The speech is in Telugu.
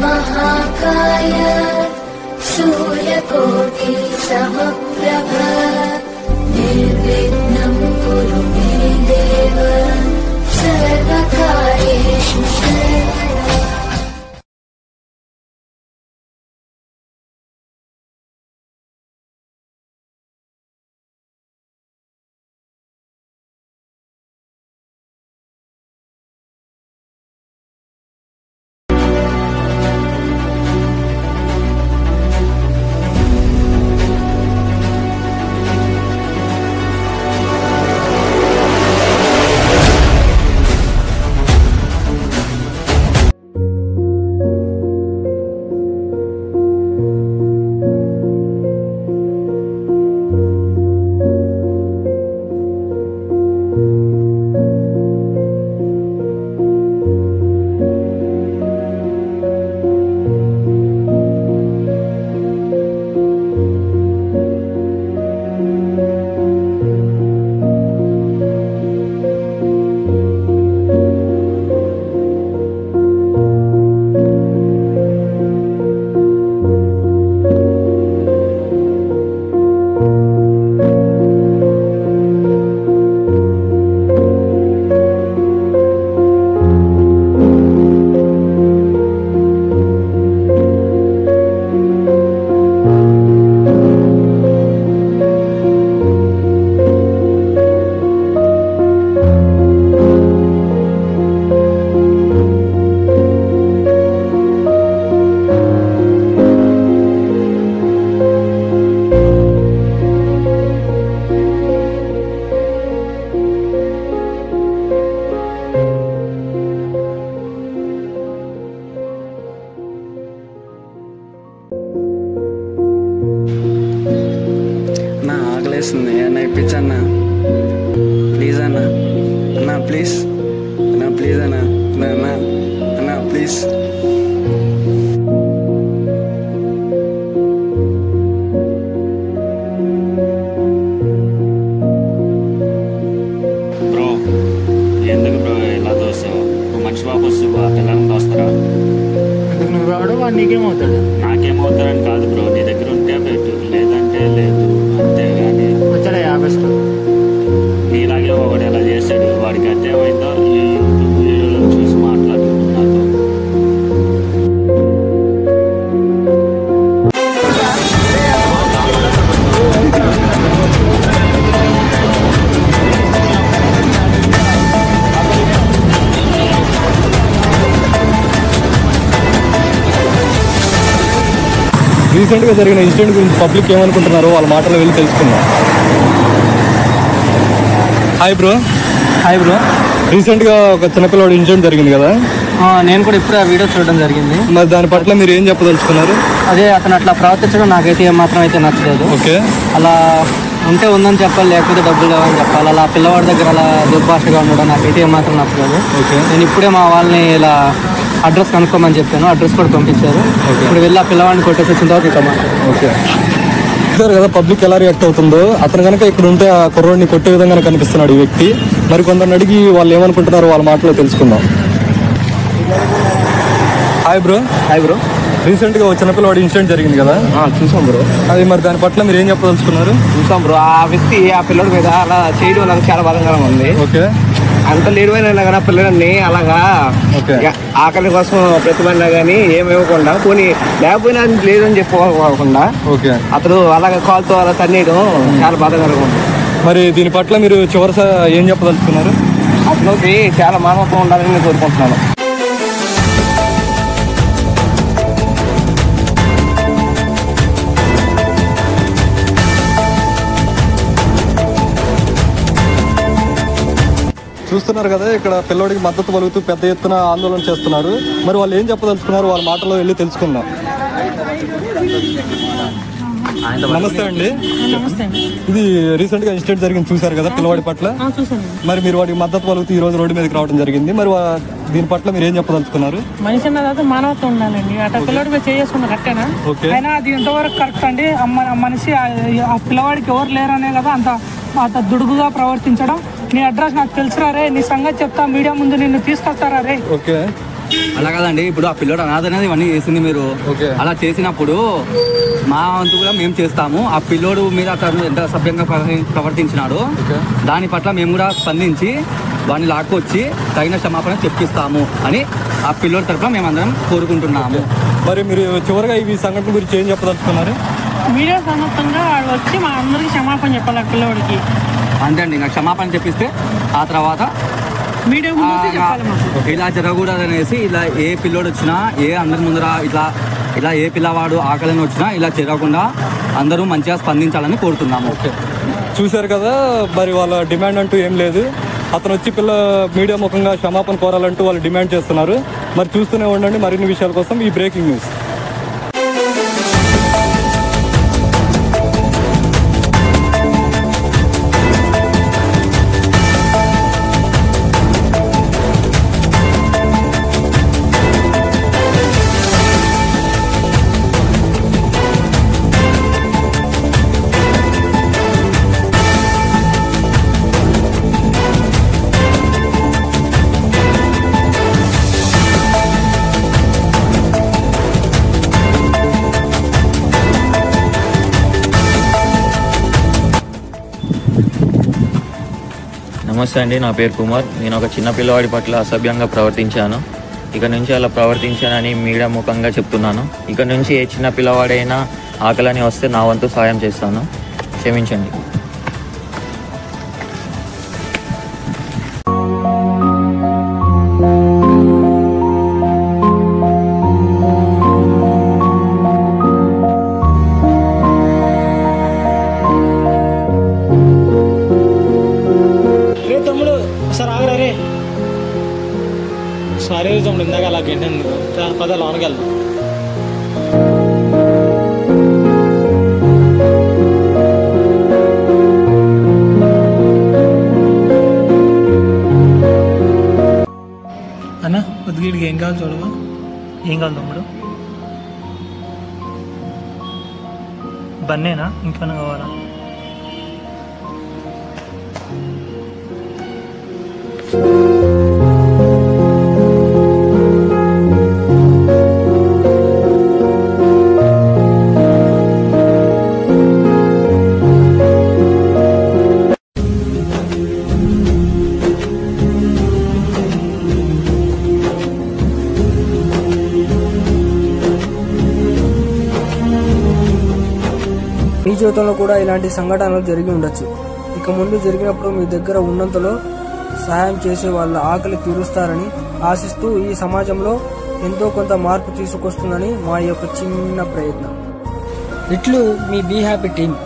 महाकाय सूर्यकोटि समप्रभ निर्विघ्नं कुरु मे देव सर्वकार्येषु सर्वदा। అన్న ఇప్పించన్నా ప్లీజ్ అన్న అన్నా ప్లీజ్ అన్నా ప్లీజ్ అన్నా అన్నా అన్నా ప్లీజ్. బ్రో ఎందుకు బ్రో ఇలా దోస్తావు? నువ్వు మంచి బాబు వస్తావు ఆ పిల్లలను దోస్తారా? నువ్వు రావడం వాడు నీకేమవుతాడు? నాకేమవుతారని కాదు బ్రో, నీ దగ్గర ఉంటే పెట్టు, లేదంటే లేదు అంతేగాని. వచ్చాడా 50 నీలాగే ఒకడు ఎలా చేశాడు, వాడికి అర్థమైందో ఈ యూట్యూబ్ వీడియోలో చూసి మాట్లాడుతున్నాడు నాతో. రీసెంట్గా జరిగిన ఇన్సిడెంట్ గురించి పబ్లిక్ ఏమనుకుంటున్నారో వాళ్ళ మాటలో వెళ్ళి తెలుసుకుందాం. Hi bro. Hi bro. రీసెంట్గా ఒక చిన్నపిల్లవాడు ఇన్సిడెంట్ జరిగింది కదా, నేను కూడా ఇప్పుడే ఆ వీడియో చూడడం జరిగింది. మరి దాని పట్ల మీరు ఏం చెప్పదలుచుకున్నారు? అదే అతను అట్లా ప్రవర్తించడం నాకైతే ఏమాత్రం అయితే నచ్చలేదు. ఓకే, అలా ఉంటే ఉందని చెప్పాలి, లేకపోతే డబ్బులు లేవని చెప్పాలి. అలా పిల్లవాడి దగ్గర అలా దుర్భాషగా ఉండడం నాకైతే ఏమాత్రం నచ్చలేదు. ఓకే, నేను ఇప్పుడే మా వాళ్ళని ఇలా అడ్రస్ కనుక్కోమని చెప్పాను, అడ్రస్ కూడా పంపించారు. ఇప్పుడు వెళ్ళి ఆ పిల్లవాడిని కొట్టేసి వచ్చిన తర్వాత ఇంకా మాట్లాడారు. ఓకే, చూసారు కదా పబ్లిక్ ఎలా రియాక్ట్ అవుతుందో. అతను కనుక ఇక్కడ ఉంటే ఆ కుర్రోడిని కొట్టే విధంగా కనిపిస్తున్నాడు ఈ వ్యక్తి. మరి కొందరిని అడిగి వాళ్ళు ఏమనుకుంటున్నారో వాళ్ళ మాటలో తెలుసుకుందాం. Hi bro. Hi bro. రీసెంట్గా ఒక చిన్నపిల్లవాడు ఇన్సిడెంట్ జరిగింది కదా, చూసాం బ్రో. అది మరి దాని పట్ల మీరు ఏం చెప్పదలుచుకున్నారు? చూసాం బ్రో, ఆ వ్యక్తి ఆ పిల్లడి మీద అలా చేయడం నాకు చాలా బాధగా ఉంది. ఓకే, అంత లేడువైనా కానీ పిల్లలని అలాగా ఆకలి కోసం ప్రతిమన్నా కానీ ఏమివ్వకుండా పోనీ లేకపోయినా లేదని చెప్పుకోకుండా ఓకే అతడు అలాగ కాల్తో అలా తన్నేయడం చాలా బాధగా ఉంది. మరి దీని పట్ల మీరు చివరిసా ఏం చెప్పదలుచుకున్నారు? అతనికి చాలా మానవత్వం ఉండాలని నేను కోరుకుంటున్నాను. చూస్తున్నారు కదా, ఇక్కడ పిల్లోడికి మద్దతు పలుకుతూ పెద్ద ఎత్తున ఆందోళన చేస్తున్నారు. మరి వాళ్ళు ఏం చెప్పదలుచుకున్నారు వాళ్ళ మాటలో వెళ్ళి తెలుసుకుందాం. నమస్తే అండి. ఇది రీసెంట్ గా ఇన్సిడెంట్ జరిగింది చూసారు కదా పిల్లవాడి పట్ల. మరి మీరు వాడికి మద్దతు పలుకుతూ ఈ రోజు రోడ్డు మీదకి రావడం జరిగింది. మరి దీని పట్ల మీరు ఏం చెప్పదలుచుకున్నారు? మనిషి అన్నది మానవత్వం ఉండాలండి. అట్లా పిల్లవాడి మీద చేసుకున్న కరెక్టేనా? అయినా అది ఎంతవరకు కరెక్ట్ అండి? మనిషి ఆ పిల్లవాడికి ఎవరు లేరనే కదా అంత దుడుగుగా ప్రవర్తించడం. నీ అడ్రస్ నాకు తెలుసురా రే, నీ సంగతి చెప్తా, మీడియా ముందు నిన్ను తీసుకొస్తారా రే. ఓకే, అలా కాదండి, ఇప్పుడు ఆ పిల్లోడు అనాథ అనేది ఇవన్నీ చేసింది మీరు. అలా చేసినప్పుడు మా వంతు కూడా మేము చేస్తాము. ఆ పిల్లోడు మీద అతను ఎంత సభ్యంగా ప్రవర్తించినాడు దాని పట్ల మేము కూడా స్పందించి వాడిని లాక్కొచ్చి తగిన క్షమాపణ చెప్పిస్తాము అని ఆ పిల్లోడి తరఫున మేమందరం కోరుకుంటున్నాము. మరి మీరు చివరిగా ఈ సంఘటన గురించి ఏం చెప్పదలుచుకున్నారు? మీడియా సమర్థంగా వచ్చి మా అందరికి క్షమాపణ చెప్పాలి ఆ పిల్లవాడికి. అంతే అండి, ఇంకా క్షమాపణ చెప్పిస్తే ఆ తర్వాత ఇలా జరగకూడదు అనేసి, ఇలా ఏ పిల్లోడు వచ్చినా అందరి ముందర ఇలా ఏ పిల్లవాడు ఆకలిని వచ్చినా ఇలా జరగకుండా అందరూ మంచిగా స్పందించాలని కోరుతున్నాము. చూశారు కదా, మరి వాళ్ళ డిమాండ్ అంటూ ఏం లేదు. అతను వచ్చి మీడియా ముఖంగా క్షమాపణ కోరాలంటూ వాళ్ళు డిమాండ్ చేస్తున్నారు. మరి చూస్తూనే ఉండండి మరిన్ని విషయాల కోసం ఈ బ్రేకింగ్ న్యూస్. నమస్తే అండి, నా పేరు కుమార్. నేను ఒక చిన్న పిల్లవాడి పట్ల అసభ్యంగా ప్రవర్తించాను. ఇక నుంచి అలా ప్రవర్తించానని మీడియా ముఖంగా చెప్తున్నాను. ఇక నుంచి ఏ చిన్న పిల్లవాడైనా ఆకలని వస్తే నా వంతు సాయం చేస్తాను, క్షమించండి. సరే తమ్ముడు, ఇందాక అలా గెంటేందుకు పద లోనకి వెళ్దాం. అన్న పొద్దుగీడికి ఏం కావాలి చూడవా? ఏం కావాలి తమ్ముడు? బన్నేనా, ఇంకేమైనా కావాలా? మీ జీవితంలో కూడా ఇలాంటి సంఘటనలు జరిగి ఉండొచ్చు. ఇక ముందు జరిగినప్పుడు మీ దగ్గర ఉన్నంతలో సహాయం చేసే వాళ్ళ ఆకలి తీరుస్తారని ఆశిస్తూ ఈ సమాజంలో ఎంతో కొంత మార్పు తీసుకొస్తుందని మా యొక్క చిన్న ప్రయత్నం. ఇట్లు మీ బీ హ్యాపీ టీమ్.